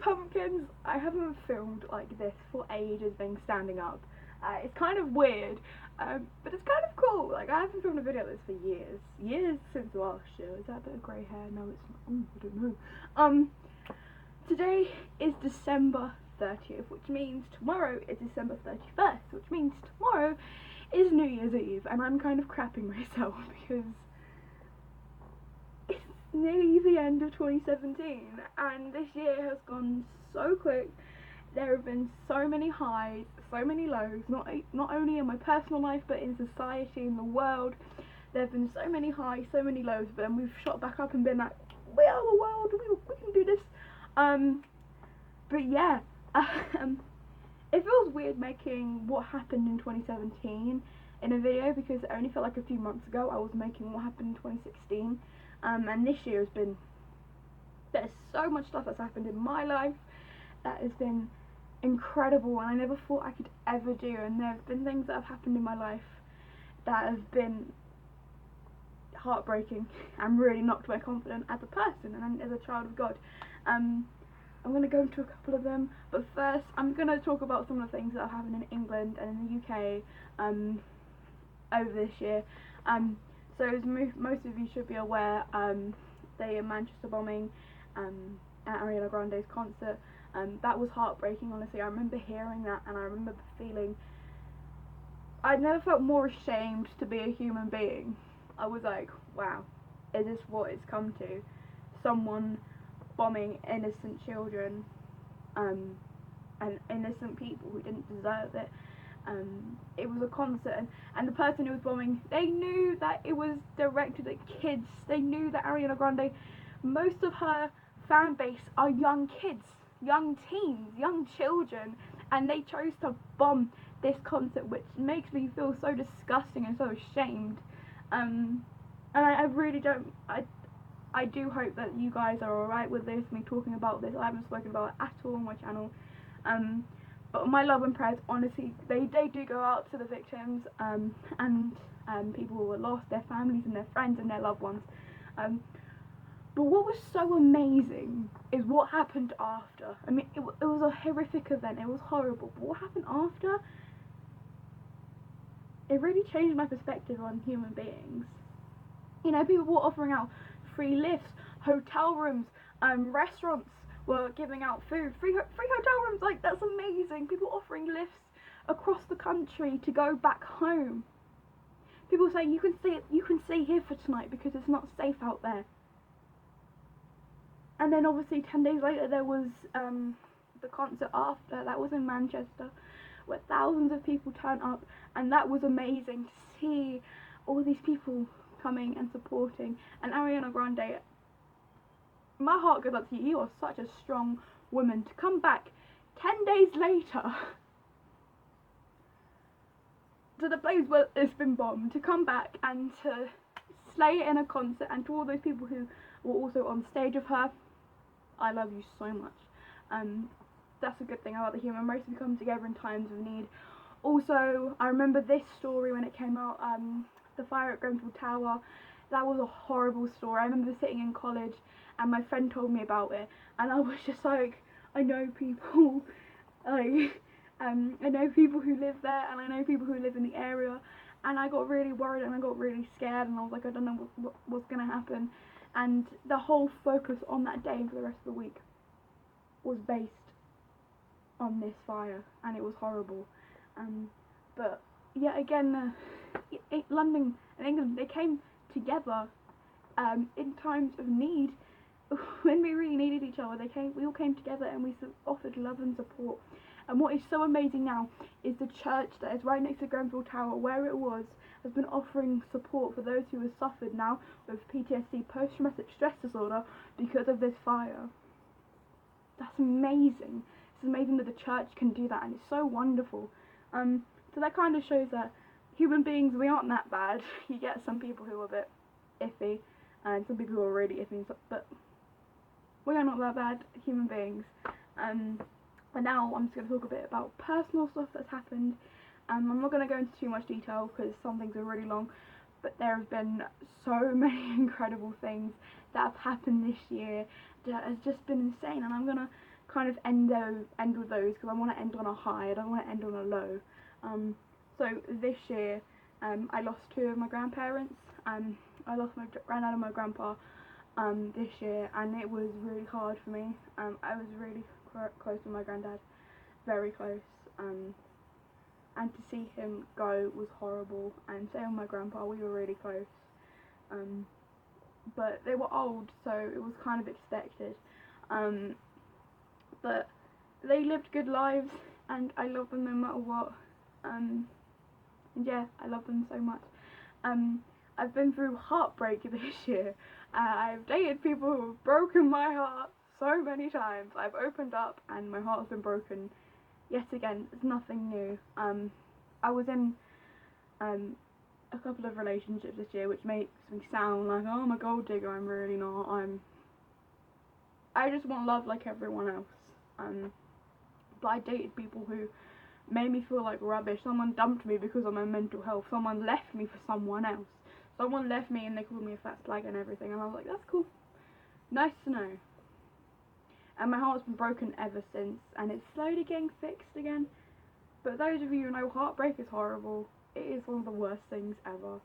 pumpkins, I haven't filmed like this for ages, being standing up. It's kind of weird, but it's kind of cool. Like, I haven't filmed a video like this for years since last year. Is that a bit of grey hair? No, it's not. I don't know. Today is December 30th, which means tomorrow is December 31st, which means tomorrow is New Year's Eve, and I'm kind of crapping myself because it's nearly the end of 2017, and this year has gone so quick. There have been so many highs, so many lows, not only in my personal life, but in society, in the world. There have been so many highs, so many lows, but then we've shot back up and been like, we are the world, we can do this. But yeah, it feels weird making what happened in 2017 in a video, because it only felt like a few months ago I was making what happened in 2016, and this year there's so much stuff that's happened in my life that has been incredible, and I never thought I could ever do, and there have been things that have happened in my life that have been heartbreaking and really knocked my confidence as a person and as a child of God. I'm going to go into a couple of them, but first I'm going to talk about some of the things that have happened in England and in the UK over this year. So as most of you should be aware, the Manchester bombing at Ariana Grande's concert, that was heartbreaking, honestly. I remember hearing that, and I remember feeling, I'd never felt more ashamed to be a human being. I was like, wow, is this what it's come to? Someone bombing innocent children, and innocent people who didn't deserve it. It was a concert, and the person who was bombing, they knew that it was directed at kids. They knew that Ariana Grande, most of her fan base are young kids, young teens, young children, and they chose to bomb this concert, which makes me feel so disgusting and so ashamed. And I really don't, I do hope that you guys are alright with this, me talking about this. I haven't spoken about it at all on my channel. But my love and prayers, honestly, they do go out to the victims, and people who were lost, their families and their friends and their loved ones. But what was so amazing is what happened after. I mean, it was a horrific event, it was horrible, but what happened after, it really changed my perspective on human beings. You know, people were offering out free lifts, hotel rooms, restaurants were giving out food, free hotel rooms, like, that's amazing. People offering lifts across the country to go back home. People saying you can stay here for tonight because it's not safe out there. And then obviously 10 days later there was the concert after, that was in Manchester, where thousands of people turned up, and that was amazing to see all these people coming and supporting. And Ariana Grande, my heart goes out to you. You are such a strong woman to come back 10 days later to the place where it's been bombed, to come back and to slay it in a concert, and to all those people who were also on stage with her, I love you so much. That's a good thing about the human race. We come together in times of need. Also, I remember this story when it came out, the fire at Grenfell Tower. That was a horrible story. I remember sitting in college and my friend told me about it, and I was just like, I know people, like, I know people who live there, and I know people who live in the area, and I got really worried and I got really scared, and I was like, I don't know what's gonna happen. And the whole focus on that day and for the rest of the week was based on this fire, and it was horrible. But yet again, London and England, they came together in times of need. When we really needed each other, we all came together, and we offered love and support. And what is so amazing now is the church that is right next to Grenfell Tower, where it was, has been offering support for those who have suffered now with PTSD, post-traumatic stress disorder, because of this fire. That's amazing. It's amazing that the church can do that, and it's so wonderful. So that kind of shows that human beings, we aren't that bad. You get some people who are a bit iffy, and some people who are really iffy, but we are not that bad human beings. And now I'm just going to talk a bit about personal stuff that's happened. I'm not going to go into too much detail because some things are really long, but there have been so many incredible things that have happened this year that has just been insane, and I'm going to kind of end with those because I want to end on a high. I don't want to end on a low. So this year, I lost two of my grandparents. I lost my granddad and my grandpa this year, and it was really hard for me. I was really close with my granddad, very close. And to see him go was horrible. And same with my grandpa, we were really close. But they were old, so it was kind of expected. But they lived good lives, and I love them no matter what. And yeah, I love them so much. I've been through heartbreak this year. I've dated people who have broken my heart so many times. I've opened up and my heart's been broken yet again. It's nothing new. I was in a couple of relationships this year, which makes me sound like, oh, I'm a gold digger. I'm really not. I just want love like everyone else. But I dated people who made me feel like rubbish. Someone dumped me because of my mental health. Someone left me for someone else. Someone left me and they called me a fat slag and everything, and I was like, that's cool. Nice to know. And my heart's been broken ever since, and it's slowly getting fixed again. But those of you who know, heartbreak is horrible. It is one of the worst things ever.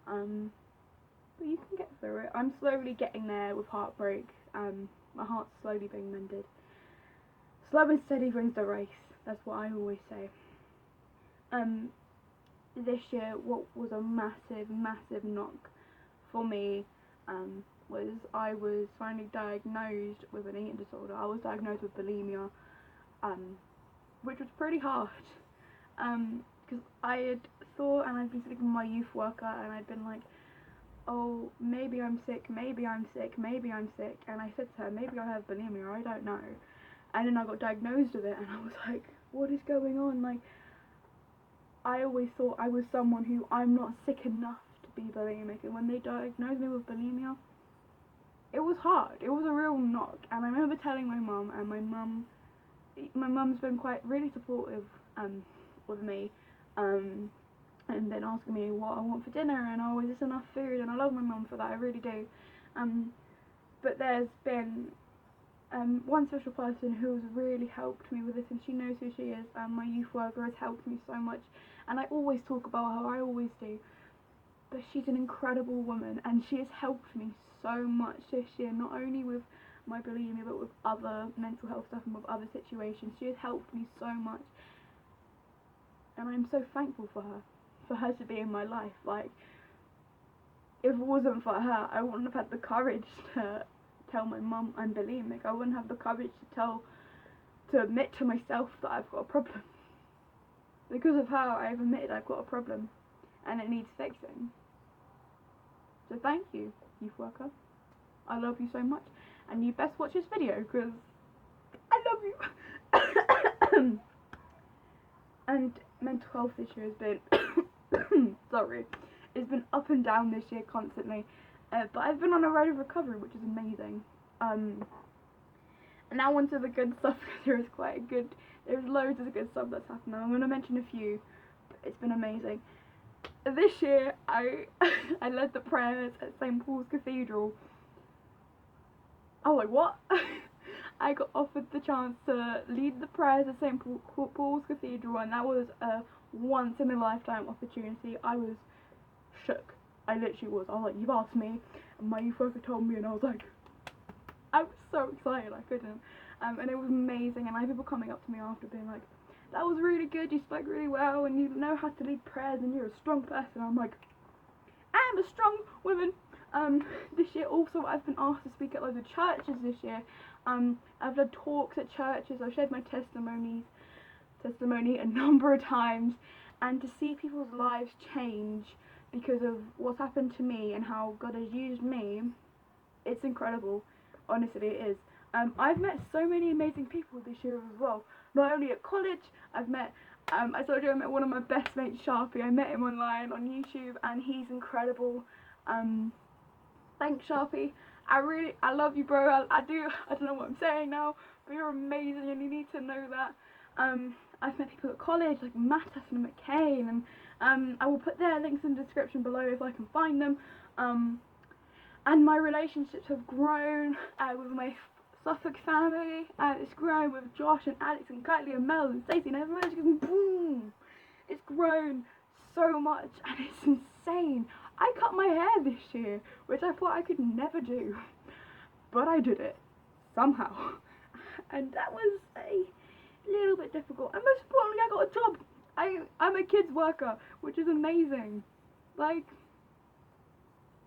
But you can get through it. I'm slowly getting there with heartbreak. My heart's slowly being mended. Slow and steady wins the race. That's what I always say. This year, what was a massive knock for me was I was finally diagnosed with an eating disorder. I was diagnosed with bulimia, which was pretty hard, because I had thought, and I'd been speaking with my youth worker, and I'd been like, oh, maybe I'm sick, maybe I'm sick, and I said to her, maybe I have bulimia, I don't know. And then I got diagnosed with it, and I was like, what is going on? Like, I always thought I was someone who, I'm not sick enough to be bulimic, and when they diagnosed me with bulimia, it was hard. It was a real knock. And I remember telling my mum, and my mum's been really supportive with me, and then asking me what I want for dinner, and oh, is this enough food? And I love my mum for that, I really do. But there's been one special person who's really helped me with this, and she knows who she is. My youth worker has helped me so much, and I always talk about her, I always do. But she's an incredible woman, and she has helped me so much this year, not only with my bulimia, but with other mental health stuff and with other situations. She has helped me so much, and I'm so thankful for her to be in my life. Like, if it wasn't for her, I wouldn't have had the courage to tell my mum I'm bulimic. I wouldn't have the courage to admit to myself that I've got a problem. Because of her, I've admitted I've got a problem, and it needs fixing. So thank you, youth worker. I love you so much, and you best watch this video, because I love you. And mental health this year has been sorry, it's been up and down this year constantly, but I've been on a road of recovery, which is amazing. And now onto the good stuff, because there's loads of good stuff that's happened. I'm going to mention a few, but it's been amazing. This year, I led the prayers at St. Paul's Cathedral. Oh, like what? I got offered the chance to lead the prayers at St. Paul's Cathedral, and that was a once-in-a-lifetime opportunity. I was shook. I literally was. I was like, you've asked me, and my youth worker told me, and I was like, I was so excited, I couldn't. And it was amazing, and I had people coming up to me after being like, that was really good, you spoke really well, and you know how to lead prayers, and you're a strong person. I'm like, I am a strong woman. This year also, I've been asked to speak at loads of churches this year. I've led talks at churches, I've shared my testimony a number of times, and to see people's lives change because of what's happened to me and how God has used me, it's incredible. Honestly, it is. I've met so many amazing people this year as well. Not only at college, I've met, I told you I met one of my best mates, Sharpie. I met him online on YouTube, and he's incredible. Thanks, Sharpie. I love you, bro. I don't know what I'm saying now, but you're amazing, and you need to know that. I've met people at college, like Mattis and McCain, and I will put their links in the description below if I can find them. And my relationships have grown with Suffolk family, and it's grown with Josh and Alex and Kylie and Mel and Stacey and everyone. It's just boom! It's grown so much and it's insane. I cut my hair this year, which I thought I could never do, but I did it somehow, and that was a little bit difficult. And most importantly, I got a job. I'm a kids worker, which is amazing. Like,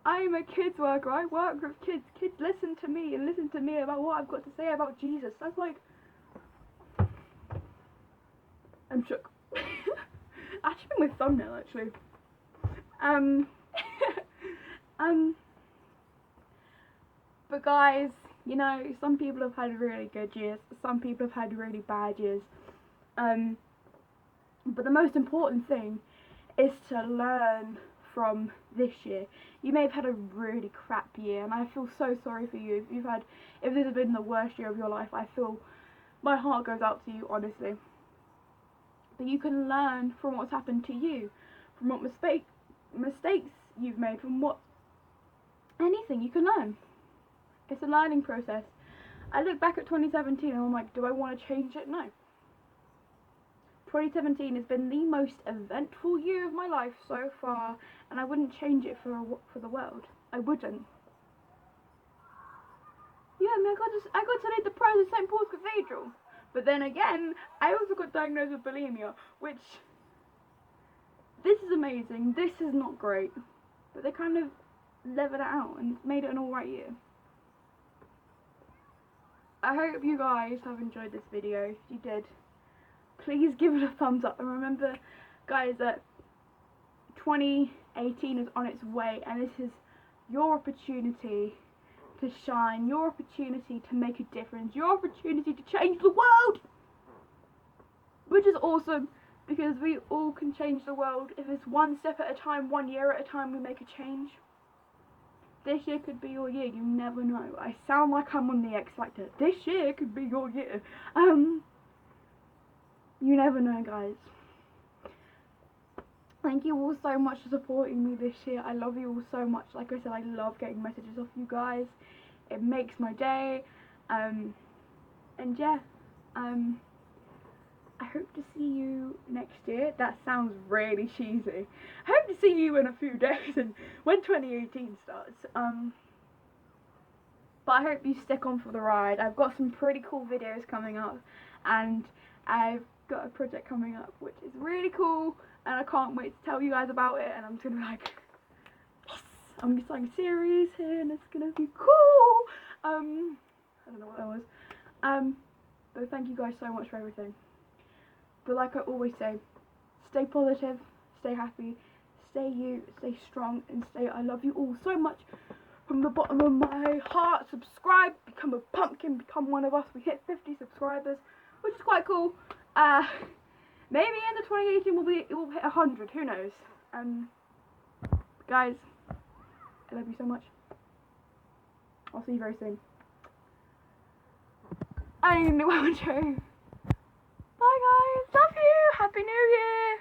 I'm a kids worker. I work with kids. Kids listen to me and listen to me about what I've got to say about Jesus. That's like, I'm shook. That should be my thumbnail, actually. But guys, you know, some people have had really good years. Some people have had really bad years. But the most important thing is to learn from this year. You may have had a really crap year, and I feel so sorry for you. If this has been the worst year of your life, I feel my heart goes out to you, honestly. But you can learn from what's happened to you, from what mistakes you've made, from anything you can learn. It's a learning process. I look back at 2017 and I'm like, do I want to change it? No. 2017 has been the most eventful year of my life so far, and I wouldn't change it for the world. I wouldn't. Yeah, I mean, I got to read the prayers of St. Paul's Cathedral. But then again, I also got diagnosed with bulimia, which, this is amazing, this is not great. But they kind of leveled it out and made it an alright year. I hope you guys have enjoyed this video. If you did, please give it a thumbs up. And remember, guys, that 2018 is on its way, and this is your opportunity to shine, your opportunity to make a difference, your opportunity to change the world! Which is awesome, because we all can change the world. If it's one step at a time, 1 year at a time, we make a change. This year could be your year, you never know. I sound like I'm on the X Factor. This year could be your year. You never know, guys. Thank you all so much for supporting me this year. I love you all so much. Like I said, I love getting messages off you guys. It makes my day. And yeah, I hope to see you next year. That sounds really cheesy. I hope to see you in a few days and when 2018 starts. But I hope you stick on for the ride. I've got some pretty cool videos coming up, and I've got a project coming up which is really cool, and I can't wait to tell you guys about it. And I'm just gonna be like, yes, I'm gonna be starting a series here, and it's gonna be cool. I don't know what that was. But thank you guys so much for everything. But like I always say, stay positive, stay happy, stay you, stay strong, and stay I love you all so much from the bottom of my heart. Subscribe, become a pumpkin, become one of us. We hit 50 subscribers, which is quite cool. Maybe in the 2018 it will hit 100, who knows. Guys, I love you so much. I'll see you very soon. I know what I'm doing. Bye guys, love you, happy new year.